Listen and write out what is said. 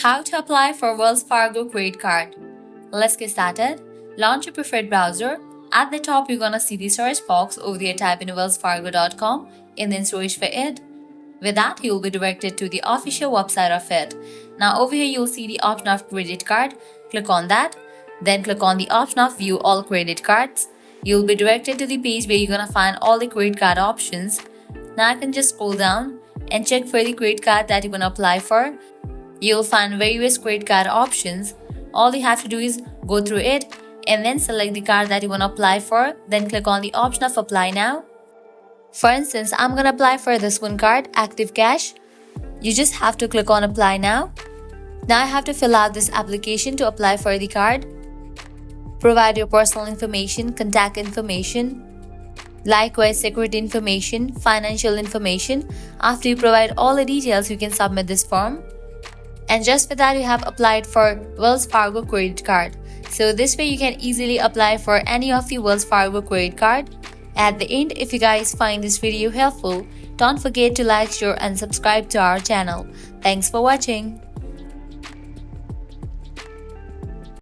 How to apply for Wells Fargo credit card. Let's get started. Launch your preferred browser. At the top, you're gonna see the search box. Over there, type in wellsfargo.com and then search for it. With that, you'll be directed to the official website of it. Now over here, you'll see the option of credit card. Click on that. Then click on the option of view all credit cards. You'll be directed to the page where you're gonna find all the credit card options. Now I can just scroll down and check for the credit card that you're gonna apply for. You'll find various credit card options. All you have to do is go through it and then select the card that you want to apply for. Then click on the option of apply now. For instance, I'm going to apply for this one card, Active Cash. You just have to click on apply now. Now I have to fill out this application to apply for the card. Provide your personal information, contact information, likewise security information, financial information. After you provide all the details, you can submit this form. And just for that, you have applied for Wells Fargo credit card. So this way you can easily apply for any of the Wells Fargo credit card. At the end, if you guys find this video helpful, don't forget to like, share and subscribe to our channel. Thanks for watching.